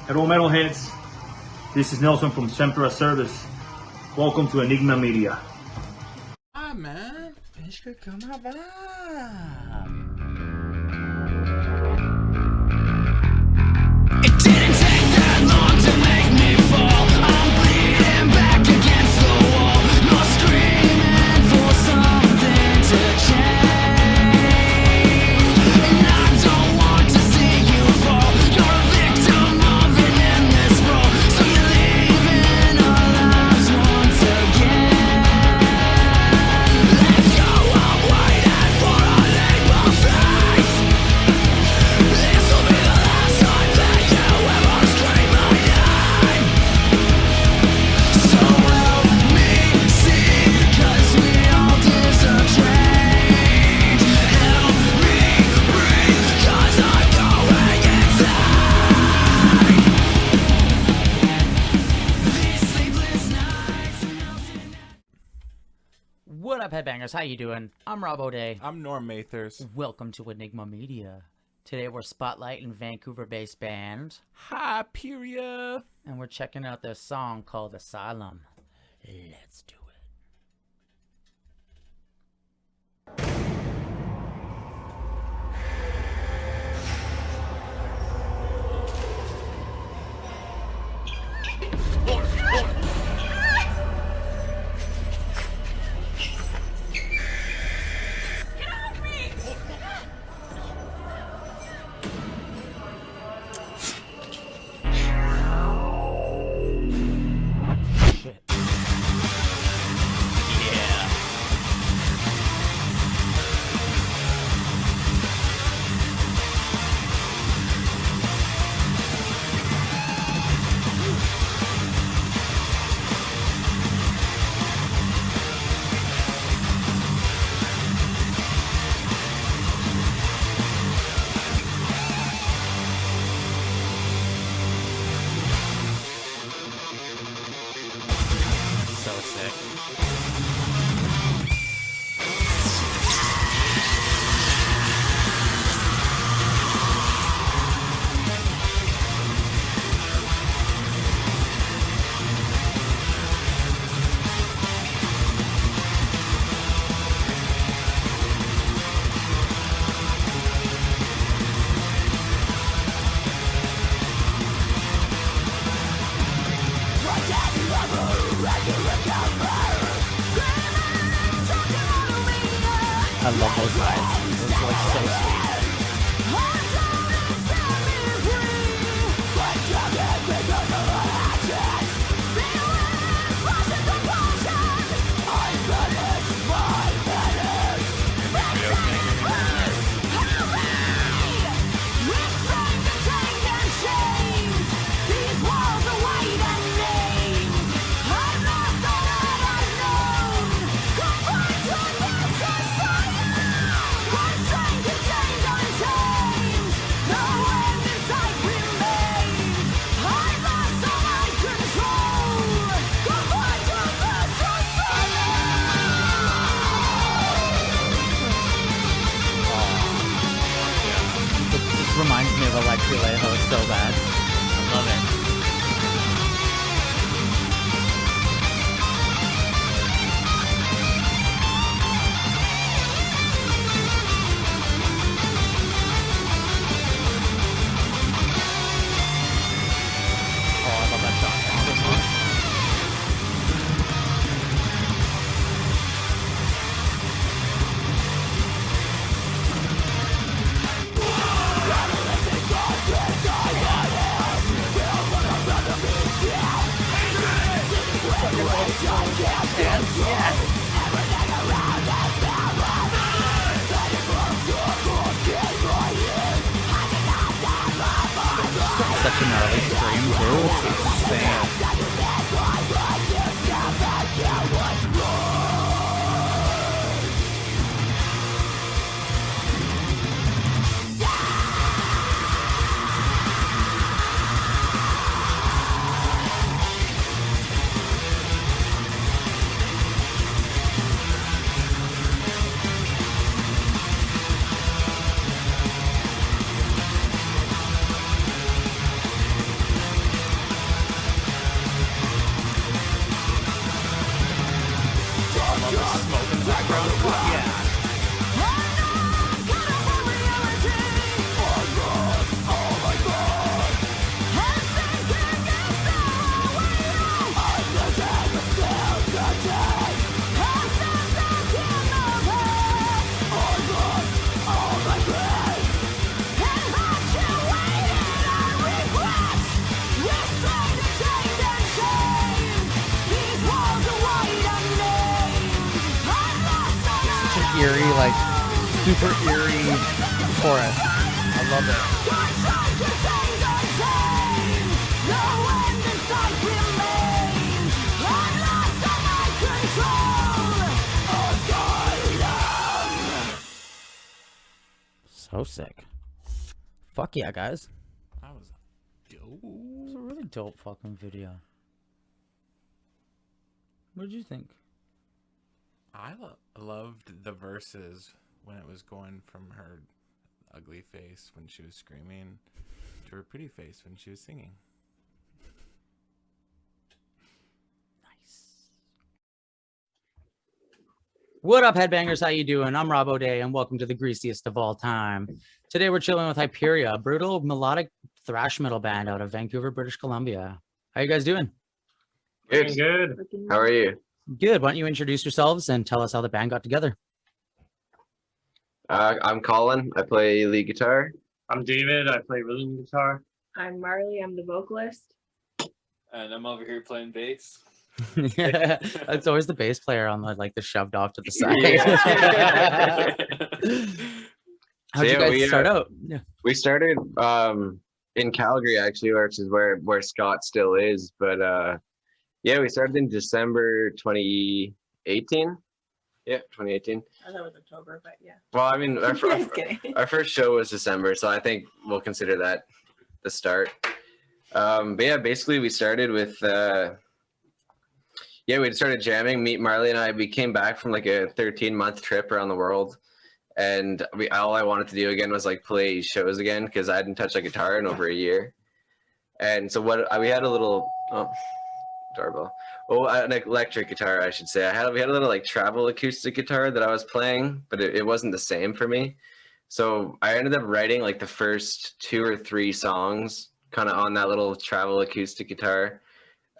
Hello metalheads, this is Nelson from Central Service. Welcome to Enigma Media. Ah, man, tens que gravar. It didn't take that long to make me fall. I'm bleeding back against the wall. You're screaming for something to change, and I don't want to see you fall. You're a victim of an endless role, so you're leaving our lives once again. Let's go, I'm waiting for a leap of faith. This will be the last time that you ever scream my name. So help me see, 'cause we all deserve change. Help me breathe, 'cause I'm going insane. These sleepless nights are melting. What up, headbangers? How you doing? I'm Rob O'Day. I'm Norm Mathers. Welcome to Enigma Media. Today we're spotlighting Vancouver-based band, Hyperia. and we're checking out their song called Asylum. Let's do it. Shit. Yeah. So sick. I love those lines. Those are like so sweet. This reminds me of Alexi Leho so bad. I love it. Oh, I love that song. It's so fun. Such an early scream too. It's insane. eerie, like super eerie forest. I love it. So sick. Fuck yeah, guys. That was dope. It was a really dope fucking video. What did you think? I loved the verses when it was going from her ugly face when she was screaming to her pretty face when she was singing. What up, headbangers? How you doing? I'm Rob O'Day, and welcome to the greasiest of all time. Today we're chilling with Hyperia, a brutal melodic thrash metal band out of Vancouver, British Columbia. How you guys doing? Good. Good. How are you? Good. Why don't you introduce yourselves and tell us how the band got together? I'm Colin. I play lead guitar. I'm David. I play rhythm guitar. I'm Marley. I'm the vocalist. And I'm over here playing bass. Yeah, it's always the bass player on the shoved off to the side. How'd you guys start out? Yeah. We started in Calgary actually, which is where Scott still is. But yeah, we started in December 2018. Yeah, 2018. I thought it was October, but yeah. Well, I mean, Just kidding. our first show was December, so I think we'll consider that the start. But yeah, basically we started with we started jamming. Marley and we came back from like a 13-month trip around the world, and all I wanted to do again was like play shows again because I hadn't touched a guitar in over a year. And so we had a little doorbell. Oh, an electric guitar, I should say. We had a little like travel acoustic guitar that I was playing, but it wasn't the same for me. So I ended up writing like the first 2 or 3 songs kind of on that little travel acoustic guitar.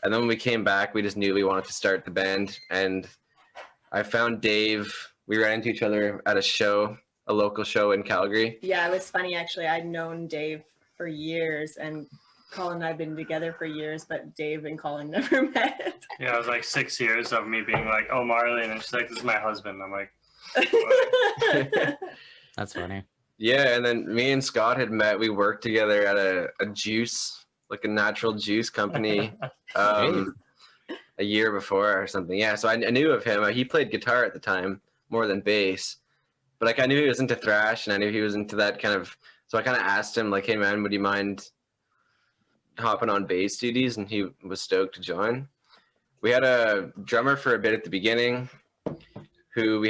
And then when we came back, we just knew we wanted to start the band. And I found Dave. We ran into each other at a local show in Calgary. Yeah, it was funny actually. I'd known Dave for years, and Colin and I've been together for years, but Dave and Colin never met. Yeah, it was like 6 years of me being like, "Oh, Marley," and she's like, "This is my husband." I'm like, That's funny. Yeah, and then me and Scott had met. We worked together at a juice, like a natural juice company, a year before or something. Yeah, so I knew of him. He played guitar at the time more than bass, but like I knew he was into thrash, and I knew he was into that kind of. So I kind of asked him like, "Hey man, would you mind hopping on bass duties?" And he was stoked to join. We had a drummer for a bit at the beginning, who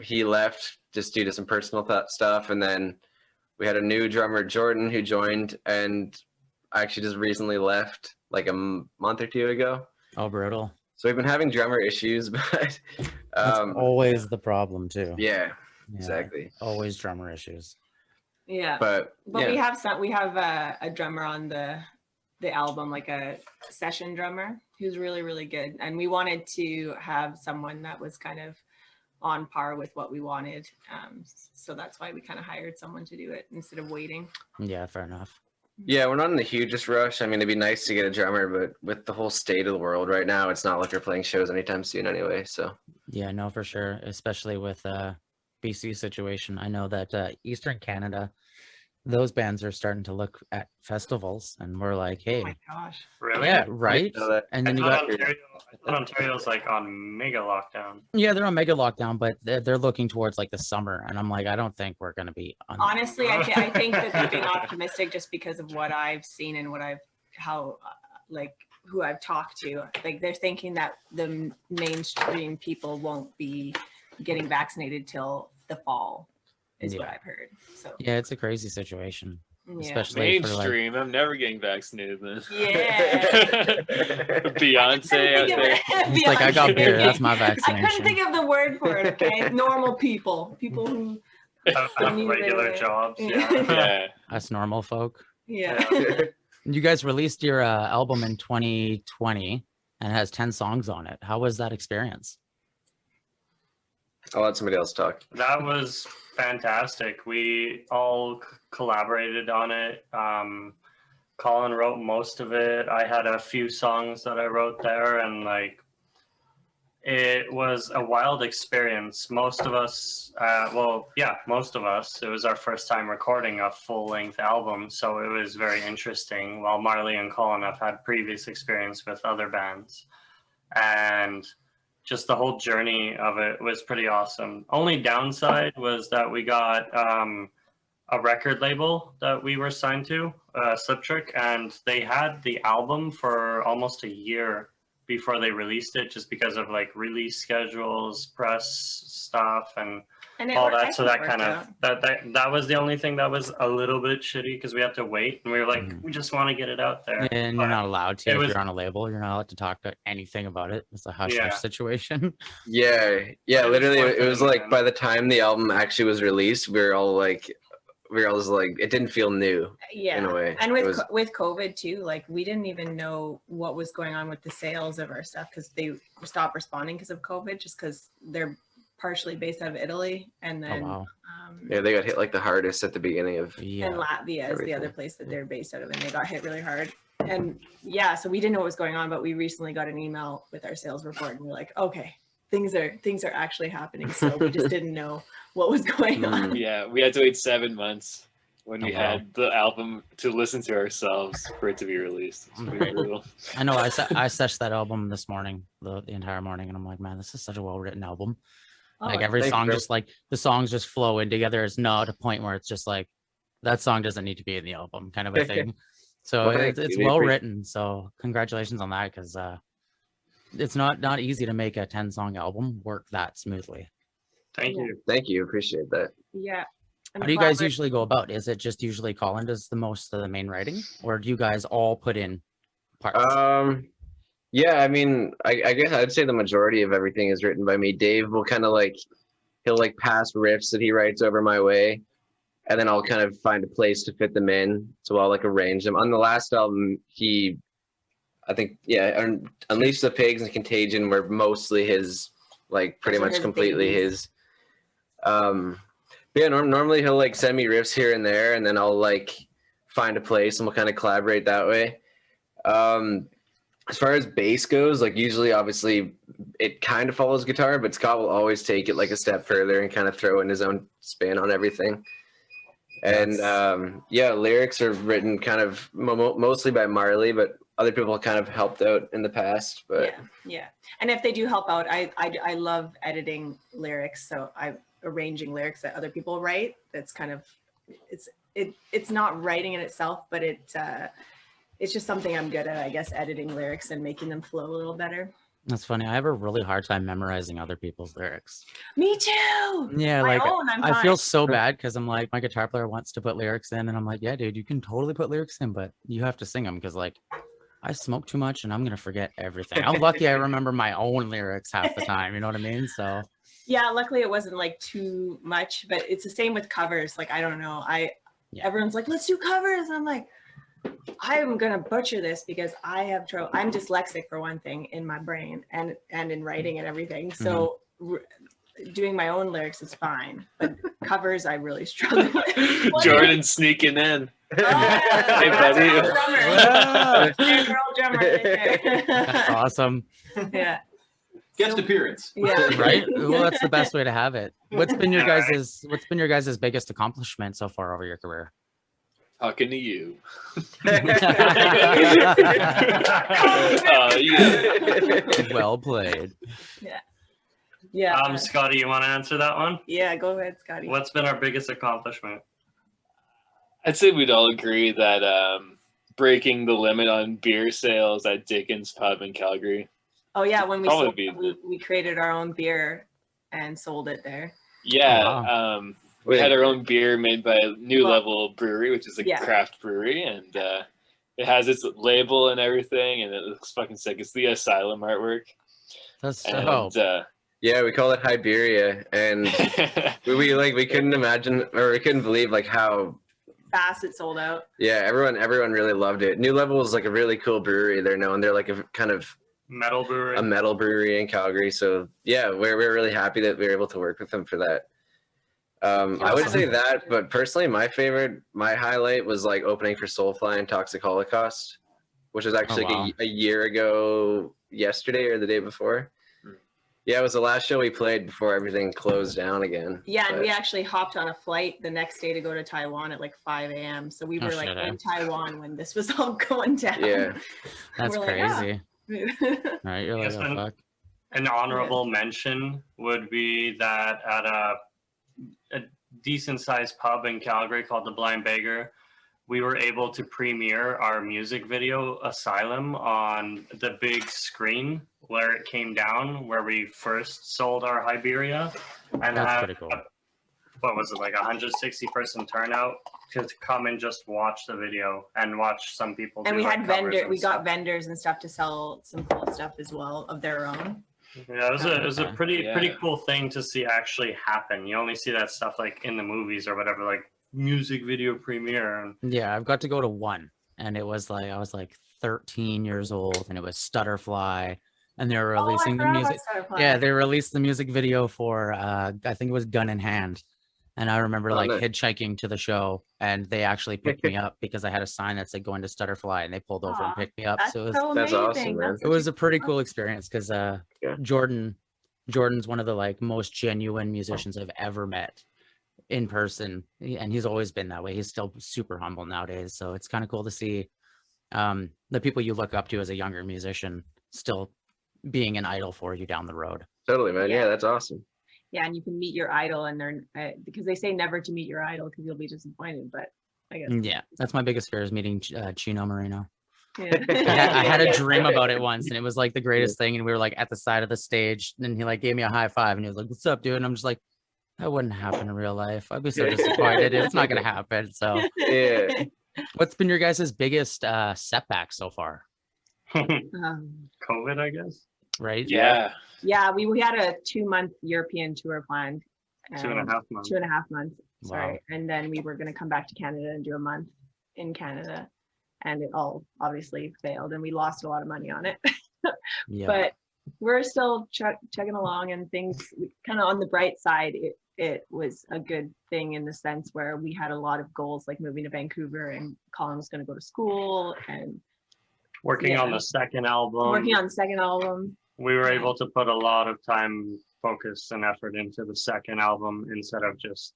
he left just due to some personal stuff, and then we had a new drummer, Jordan, who joined, and I actually just recently left like a month or 2 ago. Oh, brutal. So we've been having drummer issues, but That's always the problem too. yeah, Yeah, exactly. always drummer issues. Yeah, But yeah. we have a drummer on the album, like a session drummer who's really, really good. And we wanted to have someone that was kind of on par with what we wanted. So that's why we kind of hired someone to do it instead of waiting. Yeah, fair enough. Yeah, we're not in the hugest rush. I mean, it'd be nice to get a drummer, but with the whole state of the world right now, it's not like we're playing shows anytime soon anyway. So Yeah, no, for sure. Especially with BC situation. I know that Eastern Canada, those bands are starting to look at festivals, and we're like, hey, Oh my gosh. "Really?" yeah, right. know that. And I then you thought got Ontario's like on mega lockdown. yeah, they're on mega lockdown, but they're looking towards like the summer, and I'm like, I don't think we're gonna be on. Honestly, I think that they're being optimistic just because of what I've seen and who I've talked to. Like they're thinking that the mainstream people won't be getting vaccinated till the fall, is what Yeah. I've heard. So Yeah, it's a crazy situation, yeah. especially for like. Mainstream. I'm never getting vaccinated then. Yeah. Beyonce out there. He's like, I got beer. That's my I couldn't vaccination. think of the word for it. Okay, normal people who. Have need regular to- jobs. Yeah. Yeah. Yeah. Us normal folk. Yeah. You guys released your album in 2020 and it has 10 songs on it. How was that experience? I'll let somebody else talk. That was fantastic. We all collaborated on it. Colin wrote most of it. I had a few songs that I wrote there, and like It was a wild experience. Most of us, most of us, it was our first time recording a full-length album, so it was very interesting. While Marley and Colin have had previous experience with other bands. And just the whole journey of it was pretty awesome. Only downside was that we got a record label that we were signed to, Slip Trick, and they had the album for almost a year before they released it, just because of like release schedules, press stuff, and all that. So that kind of that was the only thing that was a little bit shitty, because we had to wait, and we were like, we just want to get it out there. And But you're not allowed to if was- you're on a label. You're not allowed to talk about anything about it. It's a hush Yeah. hush situation. Yeah, But it was literally, worth it was it, like man. by the time the album actually was released, we were all just like, it didn't feel new Yeah. in a way. And It was, with COVID too, like we didn't even know what was going on with the sales of our stuff, because they stopped responding because of COVID, just because they're partially based out of Italy, and Oh then wow. yeah, they got hit like the hardest at the beginning of. and Yeah. Latvia is the Everything. other place that they're based out of, and they got hit really hard. And yeah, so we didn't know what was going on, but we recently got an email with our sales report, and we're like, okay, things are actually happening. So we just didn't know what was going on. Yeah, we had to wait 7 months when we Oh, wow. had the album to listen to ourselves for it to be released. It's pretty brutal. I know. I seshed that album this morning, the entire morning, and I'm like, man, this is such a well written album. Like Oh, every thank song, you. just like the songs just flow in together. It's not a point where it's just like that song doesn't need to be in the album, kind of a thing. So Well, thank it's you. We well appreciate- written. So congratulations on that, because it's not easy to make a 10-song album work that smoothly. Thank you. Thank you, appreciate that. yeah. And How do you guys collaborate- usually go about? Is it just usually Colin does the most of the main writing, or do you guys all put in parts? Yeah, I mean, I guess I'd say the majority of everything is written by me. Dave will kind of like, he'll like pass riffs that he writes over my way, and then I'll kind of find a place to fit them in. So I'll like arrange them. On the last album, I think, Unleash the Pigs and Contagion were mostly his, like pretty Those are much his completely babies. his. But yeah, normally he'll like send me riffs here and there, and then I'll like find a place and we'll kind of collaborate that way. As far as bass goes, like usually obviously it kind of follows guitar, but Scott will always take it like a step further and kind of throw in his own spin on everything. And lyrics are written kind of mostly by Marley, but other people kind of helped out in the past. But yeah. And if they do help out, I love editing lyrics. So I'm arranging lyrics that other people write. That's kind of, it's not writing in itself, but it's just something I'm good at, I guess, editing lyrics and making them flow a little better. That's funny. I have a really hard time memorizing other people's lyrics. Me too. Yeah, My like own, I'm I feel fine. so bad because I'm like, my guitar player wants to put lyrics in, and I'm like, yeah, dude, you can totally put lyrics in, but you have to sing them because like I smoke too much and I'm gonna forget everything. I'm lucky I remember my own lyrics half the time. You know what I mean? So Yeah, luckily it wasn't like too much, but it's the same with covers. Like, I don't know. Yeah. Everyone's like, let's do covers. And I'm like, I'm gonna butcher this because I have trouble. I'm dyslexic for one thing in my brain and in writing and everything. So doing my own lyrics is fine, but covers I really struggle with. Jordan sneaking in. Hey, buddy. Girl drummer right there. that's awesome, Yeah. Guest appearance. Yeah. right? Well, that's the best way to have it. What's been your guys' biggest accomplishment so far over your career? Talking to you. Well played. Yeah. Scotty, you want to answer that one? Yeah, go ahead, Scotty. What's been our biggest accomplishment? I'd say we'd all agree that breaking the limit on beer sales at Dickens Pub in Calgary. Oh yeah, when Probably we created our own beer and sold it there. Yeah, Oh, we had our own beer made by New Well, Level Brewery, which is a yeah. craft brewery, and it has its label and everything, and it looks fucking sick. It's the Asylum artwork. That's And, so. yeah, we call it Hyperia, and we couldn't imagine, or we couldn't believe like how Fast it sold out. everyone really loved it. New Level is like a really cool brewery. They're known. They're like a kind of Metal brewery. a metal brewery in Calgary. So yeah, we're really happy that we were able to work with them for that. I would say that, but personally, my highlight was like opening for Soulfly and Toxic Holocaust, which was actually wow. like a year ago yesterday or the day before. Yeah, it was the last show we played before everything closed down again. Yeah, and but- we actually hopped on a flight the next day to go to Taiwan at like 5 a.m. So we Oh, were like shit, in Taiwan when this was all going down. Yeah. That's We're like, "Ah." crazy. Right? You're like, Yes, oh, and- fuck. An honorable mention would be that at a decent sized pub in Calgary called the Blind Beggar, we were able to premiere our music video Asylum on the big screen where it came down, where we first sold our Hyperia, and That's have pretty cool. what was it, like 160-person turnout to come and just watch the video and watch some people. And do we like had covers and we got stuff. vendors and stuff to sell some cool stuff as well of their own. Yeah, it was a Okay. pretty Yeah. cool thing to see actually happen. You only see that stuff like in the movies or whatever, like music video premiere. And Yeah, I've got to go to one, and it was like I was like 13 years old, and it was Stutterfly, and they were releasing the music. Yeah, they released the music video for I think it was Gun in Hand, and I remember Oh, like nice. hitchhiking to the show, and they actually picked me up because I had a sign that said "Going to Stutterfly," and they pulled over and Aw, picked me up. That's So it was so That's amazing. awesome, man. That's it was a pretty cool experience because Yeah. Jordan's one of the like most genuine musicians I've ever met in person, and he's always been that way. He's still super humble nowadays, so it's kind of cool to see the people you look up to as a younger musician still being an idol for you down the road. Totally, man. Yeah. Yeah, that's awesome. Yeah, and you can meet your idol, and they're because they say never to meet your idol because you'll be disappointed. But I guess Yeah, that's my biggest fear is meeting Chino Marino. yeah. I had a dream about it once, and it was like the greatest thing. And we were like at the side of the stage, and he like gave me a high five, and he was like, "What's up, dude?" And I'm just like, "That wouldn't happen in real life. I'd be so disappointed. It's not gonna happen." So, Yeah. what's been your guys' biggest setback so far? COVID, I guess. Right? Yeah. Yeah, we had a 2-month European tour planned. 2.5 months. 2.5 months. Wow. Sorry. And then we were going to come back to Canada and do a month in Canada. And it all obviously failed and we lost a lot of money on it. Yeah. But we're still chugging along and things kind of on the bright side. It was a good thing in the sense where we had a lot of goals like moving to Vancouver and Colin was going to go to school and Working on Yeah. the second album. working on the second album. We were able to put a lot of time, focus, and effort into the second album instead of just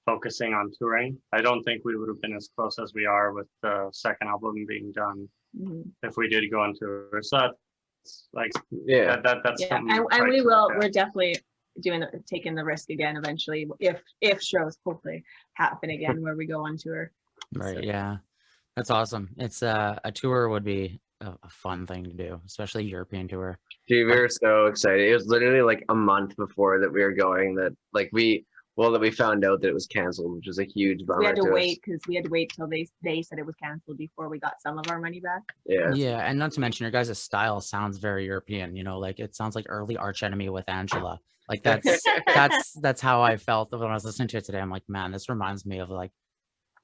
focusing on touring. I don't think we would have been as close as we are with the second album being done Mhm. if we did go on tour. So that's like Yeah. that's Yeah, something and try we to will. look at. We're definitely taking the risk again eventually if shows hopefully happen again where we go on tour. Right. So- Yeah. That's awesome. It's a tour would be a fun thing to do, especially European tour. Dude, we were so excited. It was literally like a month before that we were going that that we found out that it was canceled, which was a huge bummer. We had to us. wait because we had to wait till they said it was canceled before we got some of our money back. Yeah. Yeah, and not to mention your guys' style sounds very European, like it sounds like early Arch Enemy with Angela. Like that's how I felt when I was listening to it today. I'm like, man, this reminds me of like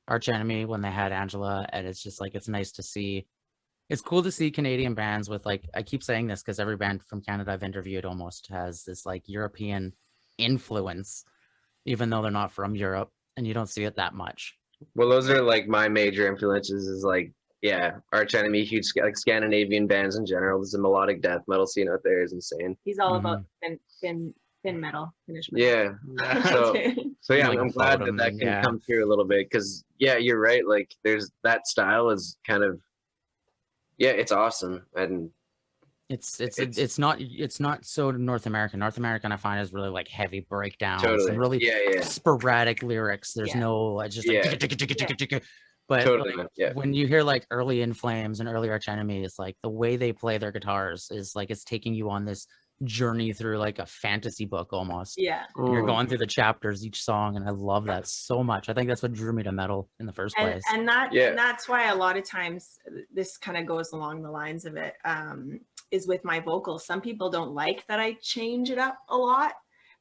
Arch Enemy when they had Angela, and it's just like it's nice to see. It's cool to see Canadian bands with like I keep saying this because every band from Canada I've interviewed almost has this like European influence, even though they're not from Europe, and you don't see it that much. Well, those are like my major influences. Is like Arch Enemy, huge like Scandinavian bands in general. There's a melodic death metal scene out there is insane. He's all Mhm. about thin metal, Finnish metal. Yeah. So yeah, Like I'm glad Bodom, that can yeah. come through a little bit because you're right. Like there's that style is kind of it's awesome and It's not so North American. North American I find is really like heavy breakdowns totally and really yeah sporadic lyrics. There's Yeah. no it's just Yeah. like but totally like, yeah when you hear like early In Flames and early Arch Enemy, it's like the way they play their guitars is like it's taking you on this journey through like a fantasy book almost. Yeah. You're Mm. going through the chapters each song, and I love that so much. I think that's what drew me to metal in the first place. And Yeah. that's why a lot of times this kind of goes along the lines of it is with my vocals. Some people don't like that I change it up a lot,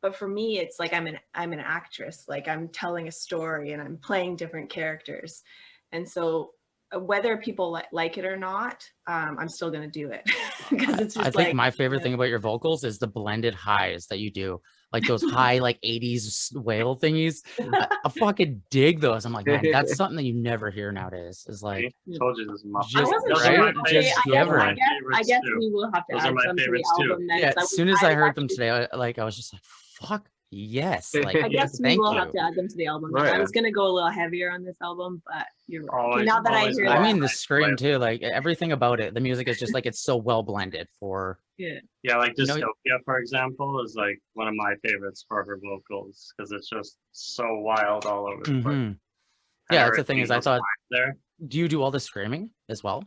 but for me it's like I'm an actress, like I'm telling a story and I'm playing different characters, and so whether people like it or not, I'm still gonna do it because it's just I think my favorite thing about your vocals is the blended highs that you do. like those high like 80s whale thingies. I fucking dig those. I'm like, man, that's something that you never hear nowadays. Is like Told you this is my Just- I wasn't those sure. are my Just favorites. I give her. guess, I guess too. we will have to Those are add my some to the favorites, too. album then. yeah, 'cause as soon as I heard them actually- today, I was just like, fuck yes. Like I guess we thank will you. have to add them to the album. Oh, I yeah. was gonna go a little heavier on this album, but you're right. Okay, Always- now that I always hear will. that, I mean the Nice scream clip. too, like everything about it. The music is just like it's so well blended for Yeah, like You know- Dystopia, for example, is like one of my favorites for her vocals because it's just so wild all over the place. Mhm. And Yeah, that's her the thing is I those thought, lines there. do you do all the screaming as well?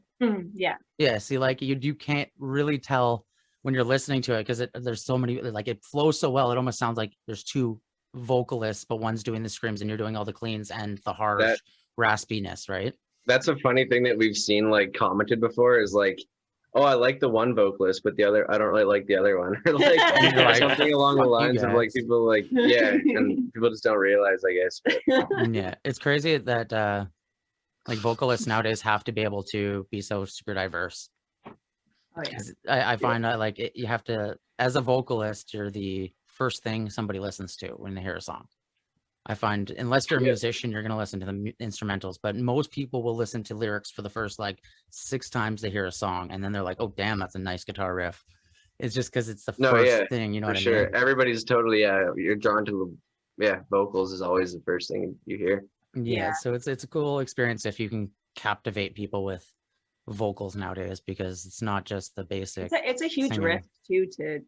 yeah, Yeah, see, like you can't really tell when you're listening to it because there's so many, like it flows so well. It almost sounds like there's two vocalists, but one's doing the screams and you're doing all the cleans and the harsh That- raspiness, right? That's a funny thing that we've seen like commented before is like, oh, I like the one vocalist, but the other I don't really like the other one. Or like You're like, something along the "Fuck you lines of like guys." people like yeah, and people just don't realize, I guess. But Yeah, it's crazy that like vocalists nowadays have to be able to be so super diverse. oh yeah, 'Cause I find that like you have to, as a vocalist, you're the first thing somebody listens to when they hear a song. I find unless you're a Yeah. musician, you're gonna listen to the instrumentals, but most people will listen to lyrics for the first like 6 times they hear a song, and then they're like, "Oh, damn, that's a nice guitar riff." It's just because it's the No, first yeah, thing, you know for what I sure, mean? everybody's totally you're drawn to vocals is always the first thing you hear. Yeah, Yeah. so it's a cool experience if you can captivate people with vocals nowadays because it's not just the basic. it's a huge singing. risk too to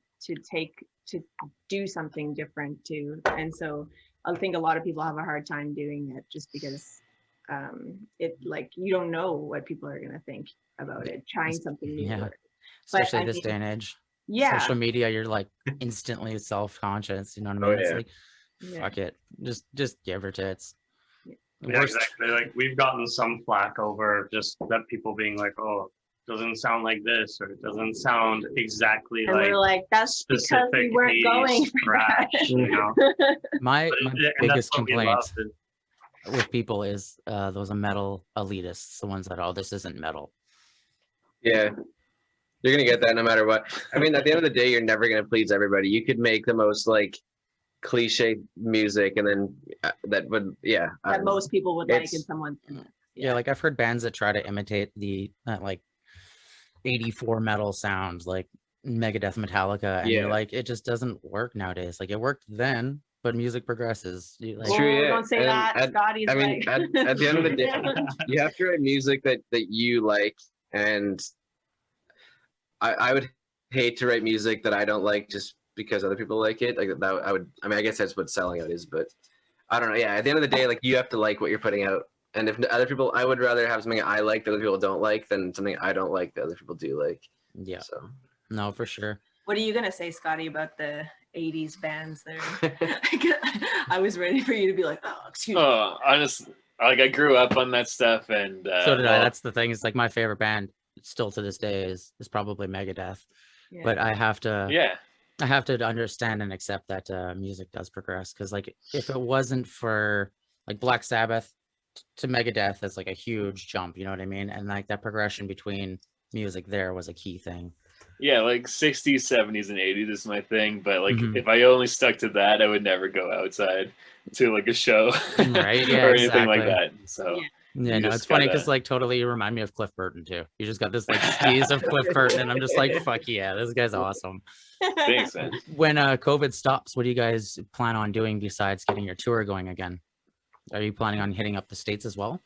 take to do something different too, and so I think a lot of people have a hard time doing it just because it like you don't know what people are gonna think about it. Trying something new, Yeah. or- Especially I this mean, day and age. yeah, Social media, you're like instantly self-conscious. You know what I Oh, mean? It's yeah. like, yeah. fuck it, just give her tits. Yeah. The Yeah, worst- exactly. Like we've gotten some flack over just that people being like, "Oh, doesn't sound like this," or "It doesn't sound exactly And like we're like, that's because we specific weren't 80s going for thrash," that. you know. My And that's biggest what we complaint love is- with people is those are metal elitists, the ones that, oh, this isn't metal. Yeah. You're gonna get that no matter what. I mean, at the end of the day, you're never gonna please everybody. You could make the most like cliche music, and then that would I that don't know. most people would like, It's- and someone. Yeah, like I've heard bands that try to imitate the like 84 metal sounds, like Megadeth, Metallica, and you're Yeah. like, it just doesn't work nowadays. Like it worked then, but music progresses. You, like, It's true, Oh, yeah. don't say And that. Scotty's I mean, like. at the end of the day, you have to write music that you like, and I would hate to write music that I don't like just because other people like it. Like that, I mean, I guess that's what selling out is, but I don't know. Yeah, at the end of the day, like you have to like what you're putting out, and if other people, I would rather have something I like that other people don't like than something I don't like that other people do like. yeah, So. no, for sure. What are you gonna say, Scotty, about the '80s bands there? I was ready for you to be like, "Oh, excuse me." Oh, honestly, like I grew up on that stuff, and So did I. well, That's the thing. It's like my favorite band still to this day is probably Megadeth. Yeah. But I have to yeah, I have to understand and accept that music does progress, because like if it wasn't for like Black Sabbath to Megadeth, that's like a huge jump, you know what I mean? And like that progression between music there was a key thing. yeah, like 60s, 70s, and 80s is my thing. But like, Mhm. if I only stuck to that, I would never go outside to like a show Right, yeah, or anything like exactly. that. So Yeah. Yeah, You no, just it's funny gotta- because like totally you remind me of Cliff Burton too. You just got this like skis of Cliff Burton, and I'm just like, fuck yeah, this guy's awesome. thanks, man. When COVID stops, what do you guys plan on doing besides getting your tour going again? Are you planning on hitting up the States as well?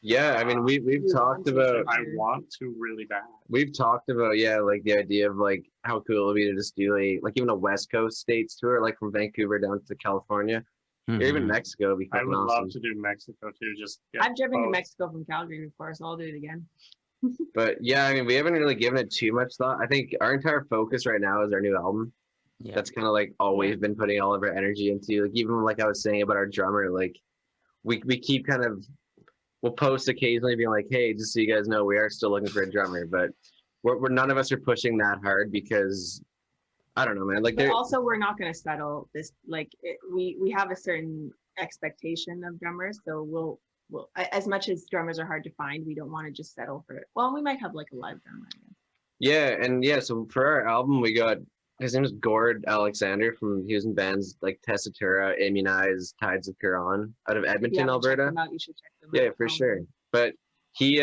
Yeah, I mean, we've You talked want to, about I want to really bad. we've talked about like the idea of like how cool it would be to just do like even a West Coast states tour, like from Vancouver down to California, or even Mhm. Mexico. Would be I fucking would awesome. love to do Mexico too. Just get I've driven to both. Mexico from Calgary before, so I'll do it again. But yeah, I mean, we haven't really given it too much thought. I think our entire focus right now is our new album. Yeah. That's kind of like all we've been putting all of our energy into. Like even like I was saying about our drummer, like we keep kind of we'll post occasionally being like, hey, just so you guys know, we are still looking for a drummer, but we're none of us are pushing that hard because I don't know, man. Like But there, also, we're not going to settle this. Like we have a certain expectation of drummers, so we'll as much as drummers are hard to find, we don't want to just settle for it. Well, we might have like a live drummer, I guess. yeah, and yeah. So for our album, we got his name is Gord Alexander he was in bands like Tessitura, Immunize, Tides of Quran out of If you Edmonton, haven't checked Alberta. them out, you should check them Yeah, out. for sure. But he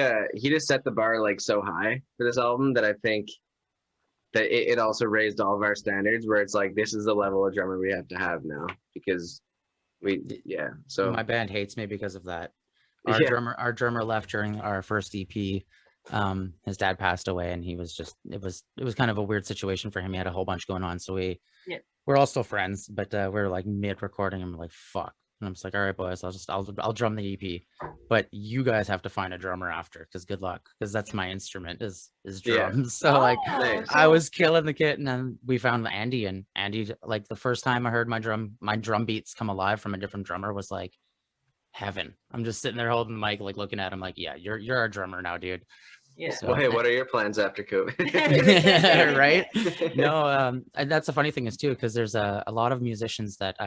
just set the bar like so high for this album that I think that it also raised all of our standards where it's like this is the level of drummer we have to have now because so My band hates me because of that. Yeah. Our drummer left during our first EP. His dad passed away, and he was just it was kind of a weird situation for him. He had a whole bunch going on, so we're all still friends, but we're like mid recording, and we're like, fuck. And I'm just like, all right, boys, I'll drum the EP, but you guys have to find a drummer after, because good luck, because that's my instrument is drums. So like, Nice. I was killing the kit, and then we found Andy, and Andy, like the first time I heard my drum beats come alive from a different drummer was like heaven. I'm just sitting there holding the mic, like looking at him, like, yeah, you're our drummer now, dude. Yeah. So, Well, hey, what are your plans after COVID? right? No, and that's the funny thing is too, because there's a lot of musicians that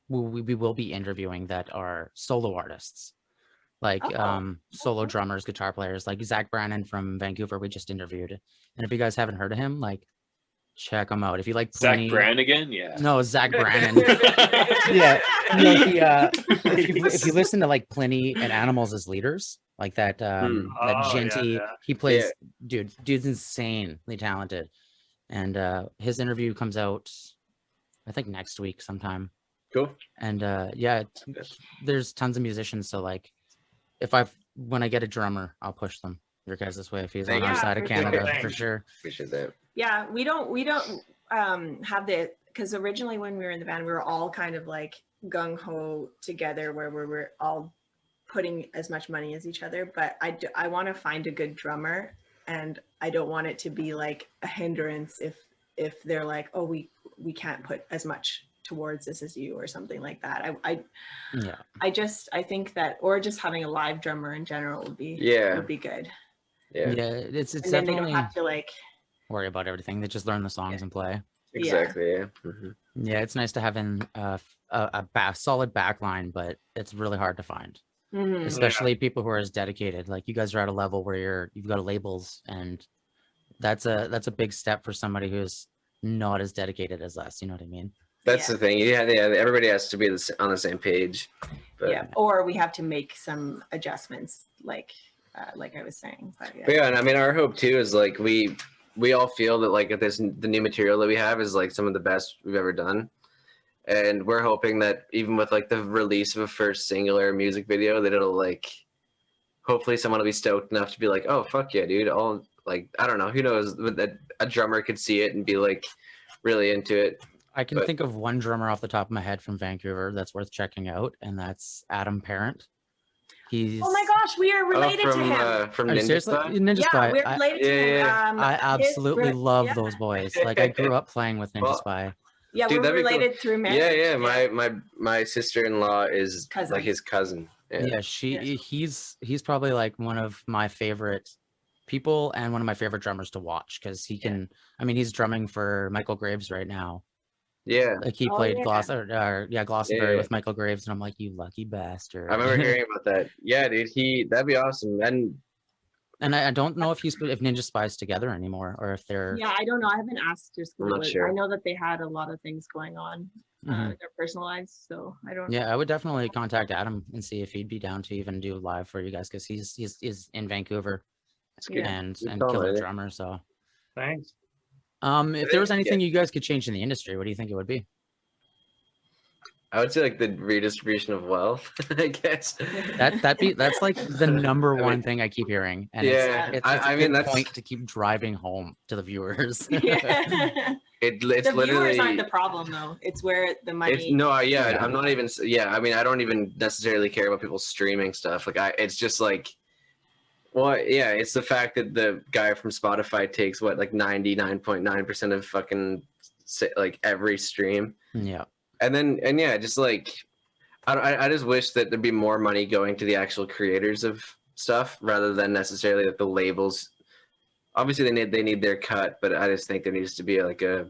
we will be interviewing that are solo artists, like solo drummers, guitar players, like Zach Brannon from Vancouver. We just interviewed, and if you guys haven't heard of him, like check him out. If you like Zach Pliny, Brannigan, yeah. no, Zach Brannon. Yeah, no, if you listen to like Pliny and Animals as Leaders, like that that Oh, Genty, yeah. he plays dude's insanely talented. And his interview comes out I think next week sometime. Cool. And there's tons of musicians, so like when I get a drummer, I'll push them your guys this way if he's on our side of for sure. Canada for sure. Appreciate that. Yeah, we don't have because originally when we were in the band, we were all kind of like gung ho together, where we were all putting as much money as each other. But I want to find a good drummer, and I don't want it to be like a hindrance if they're like, oh, we can't put as much towards this as you or something like that. I think that, or just having a live drummer in general would be good. Yeah. It's And then they definitely don't have to like worry about everything. They just learn the songs and play. Exactly. Yeah. Mm-hmm. Yeah, it's nice to have a solid backline, but it's really hard to find, especially people who are as dedicated. Like you guys are at a level where you've got labels, and that's a big step for somebody who's not as dedicated as us. You know what I mean? That's the thing. Yeah. Everybody has to be on the same page. But, or we have to make some adjustments, like I was saying. But and I mean, our hope too is like we all feel that like the new material that we have is like some of the best we've ever done, and we're hoping that even with like the release of a first singular music video, that it'll like hopefully someone will be stoked enough to be like, oh fuck yeah, dude! All like I don't know, who knows, that a drummer could see it and be like really into it. I can think of one drummer off the top of my head from Vancouver that's worth checking out, and that's Adam Parent. He's oh my gosh, we are related to him. From Ninja Seriously? Spy? Ninja Yeah, Spy. we're related to him. I absolutely love those boys. Like I grew up playing with Ninja Spy. Yeah, Dude, we're related through marriage. Yeah. My sister-in-law is like his cousin. Yeah, he's probably like one of my favorite people and one of my favorite drummers to watch, because he can. I mean, he's drumming for Michael Graves right now. Yeah, like he played Glastonbury with Michael Graves, and I'm like, you lucky bastard. I remember hearing about that. Yeah, dude, that'd be awesome. And I don't know if Ninja Spy's together anymore, or if they're. Yeah, I don't know. I haven't asked just I'm not sure. I know that they had a lot of things going on in their personal lives, so I don't. Yeah, I would definitely contact Adam and see if he'd be down to even do live for you guys, because he's in Vancouver, and killer drummer. So Thanks. If there was anything you guys could change in the industry, what do you think it would be? I would say like the redistribution of wealth, I guess. That's like the number one thing I keep hearing. And it's I mean, that's point to keep driving home to the viewers. It's the literally viewers aren't the problem though. It's where the money. I'm not even. Yeah, I mean, I don't even necessarily care about people streaming stuff. Like, it's just like. Well, yeah, it's the fact that the guy from Spotify takes like 99.9% of fucking like every stream. Yeah. And just like, I just wish that there'd be more money going to the actual creators of stuff rather than necessarily like the labels. Obviously, they need their cut, but I just think there needs to be like a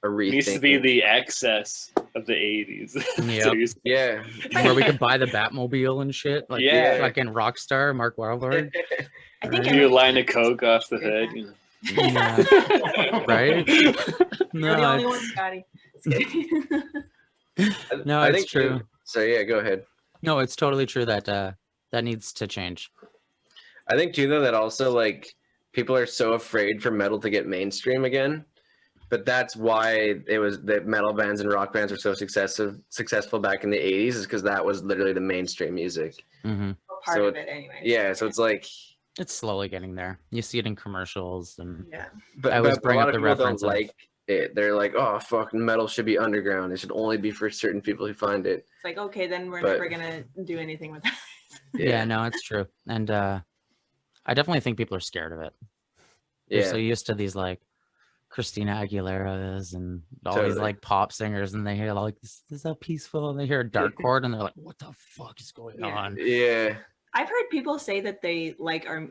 rethink. It needs to be the excess of the 80s. Yeah. Where we could buy the Batmobile and shit. Like fucking rock star Mark Wahlberg. I think do a line of coke off the hood. Yeah. Right? You're No, the only one, it's, Scotty. Just kidding. no, I it's think true. So yeah, go ahead. No, it's totally true that that needs to change. I think too though that also like people are so afraid for metal to get mainstream again. But that's why it was that metal bands and rock bands were so successful back in the 80s, is because that was literally the mainstream music. Hmm. Part So of it anyway. Yeah, so it's like, It's slowly getting there. You see it in commercials, and Yeah. but, I always but bring a lot up of the people reference don't of- like it. They're like, oh, fucking metal should be underground. It should only be for certain people who find it. It's like, okay, then we're But- never gonna do anything with that. yeah, no, it's true. And I definitely think people are scared of it. They're Yeah, so used to these like Christina Aguilera's and all these Totally. like pop singers, and they hear like this is so peaceful, and they hear a dark chord, and they're like, "What the fuck is going Yeah. on?" yeah. I've heard people say that they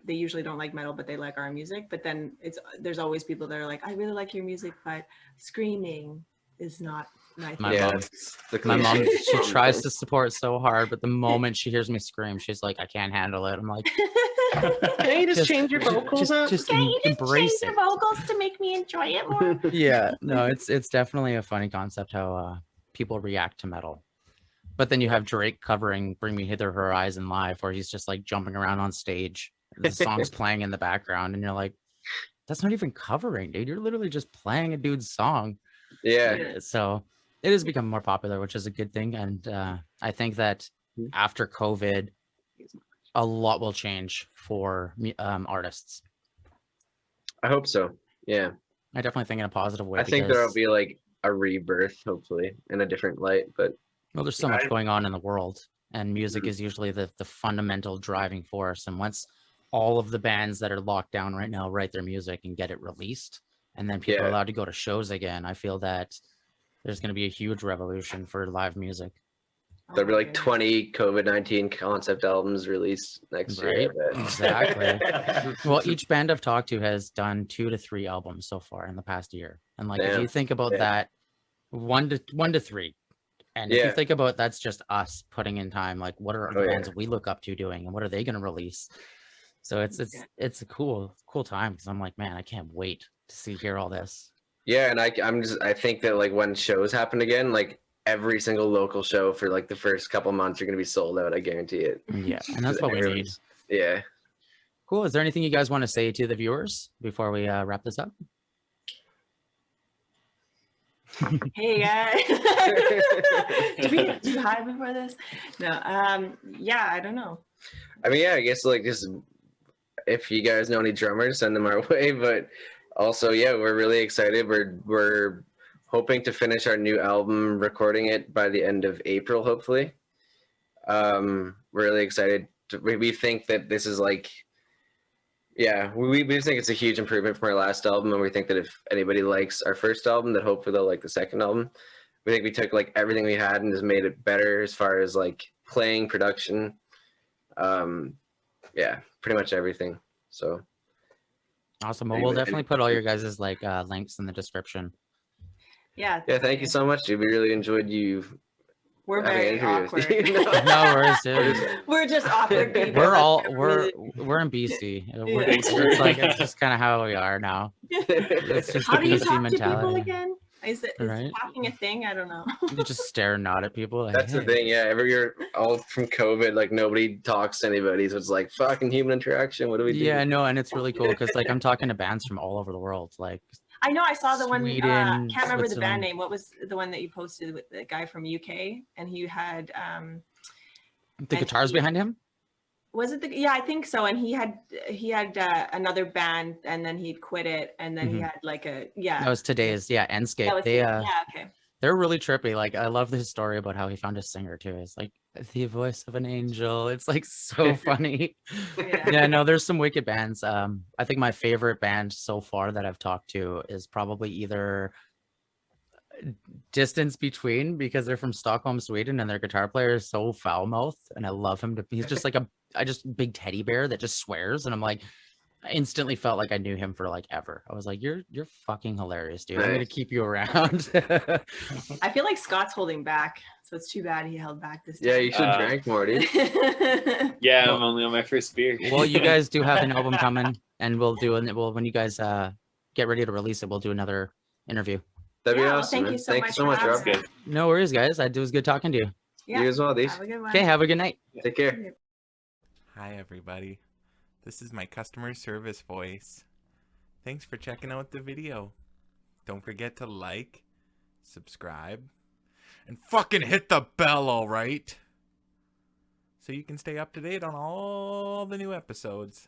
usually don't like metal, but they like our music. But then there's always people that are like, I really like your music, but screaming is not my thing. My Yeah, mom- that's the My mom, cliche she mom tries thing. to support so hard, but the moment she hears me scream, she's like, "I can't handle it." I'm like, Can you just change your vocals up? just Can't you just embrace change it. your vocals to make me enjoy it more? Yeah, no, it's definitely a funny concept how people react to metal. But then you have Drake covering "Bring Me Hither Horizon" live, where he's just like jumping around on stage. The song's playing in the background, and you're like, "That's not even covering, dude. You're literally just playing a dude's song." Yeah, So it has become more popular, which is a good thing. And I think that after COVID, a lot will change for artists. I hope so. Yeah, I definitely think in a positive way. I think there'll because- be like a rebirth, hopefully, in a different light. But Well, there's so much I- going on in the world, and music Mhm. is usually the fundamental driving force. And once all of the bands that are locked down right now write their music and get it released, and then people are Yeah. allowed to go to shows again, I feel that there's going to be a huge revolution for live music. there'll be Oh my like goodness. 20 COVID-19 concept albums released next year. Right? I bet. Exactly. Well, each band I've talked to has done 2 to 3 albums so far in the past year. And like, if Damn. you think about Yeah. that, 1 to 3. And if you Yeah. think about that's just us putting in time, like what are the Oh, yeah. bands that we look up to doing, and what are they going to release? So it's a cool time, because I'm like, man, I can't wait to hear all this. Yeah, and I think that like when shows happen again, like every single local show for like the first couple months are gonna be sold out. I guarantee it. Yeah, and that's what we need. Everyone's- Yeah. Cool. Is there anything you guys want to say to the viewers before we wrap this up? Hey guys. Did we do hi before this? No. Yeah, I don't know. I mean, yeah, I guess like just if you guys know any drummers, send them our way. But also, yeah, we're really excited. We're hoping to finish our new album, recording it by the end of April, hopefully. We're really excited. We think that this is like, yeah, we just think it's a huge improvement from our last album, and we think that if anybody likes our first album, that hopefully they'll like the second album. We think we took like everything we had and just made it better as far as like playing, production, yeah, pretty much everything. So Awesome. Well, we'll definitely put all your guys' like links in the description. Yeah. yeah, thank you so much, dude. We really enjoyed you. We're having very an interview with you. awkward. No worries, dude. We're just awkward people. We're all that we're really- in BC. Yeah. It's like it's just kind of how we are now. It's just How the do you BC talk to people mentality. again? Is Right. talking a thing? I don't know. You just stare and nod at people. Like, That's the "Hey." thing, yeah. Every year, all from COVID, like nobody talks to anybody, so it's like fucking human interaction. What do we do? Yeah, no, and it's really cool because like I'm talking to bands from all over the world. Like, I know I saw the one. Sweden, Can't remember the Switzerland. band name. What was the one that you posted with the guy from UK? And he had. the And guitars he- behind him. Was it the? Yeah, I think so. And he had another band, and then he'd quit it, and then he Mhm. had like a yeah. That was today's, yeah, Endscape. that was They yeah, okay. they're really trippy. Like, I love his story about how he found his singer too. It's like the voice of an angel. It's like so funny. Yeah. Yeah, no, there's some wicked bands. I think my favorite band so far that I've talked to is probably either Distance Between, because they're from Stockholm, Sweden, and their guitar player is so foul mouthed, and I love him. He's just like a big teddy bear that just swears, and I'm like, I instantly felt like I knew him for like ever. I was like, you're fucking hilarious, dude. I'm gonna Nice. keep you around. I feel like Scott's holding back, so it's too bad he held back this time. Yeah, you should drink more, dude. Yeah, I'm only on my first beer. Well, you guys do have an album coming. and we'll do when you guys get ready to release it, we'll do another interview. That'd be Yeah, well, awesome. thank man. you so Thank much you so for much, having Rob. us. Good. No worries, guys. It was good talking to you. Yeah. You as well, Dave. Have a good one. Okay, have a good night. Take care. Hi, everybody. This is my customer service voice. Thanks for checking out the video. Don't forget to like, subscribe, and fucking hit the bell, all right? So you can stay up to date on all the new episodes.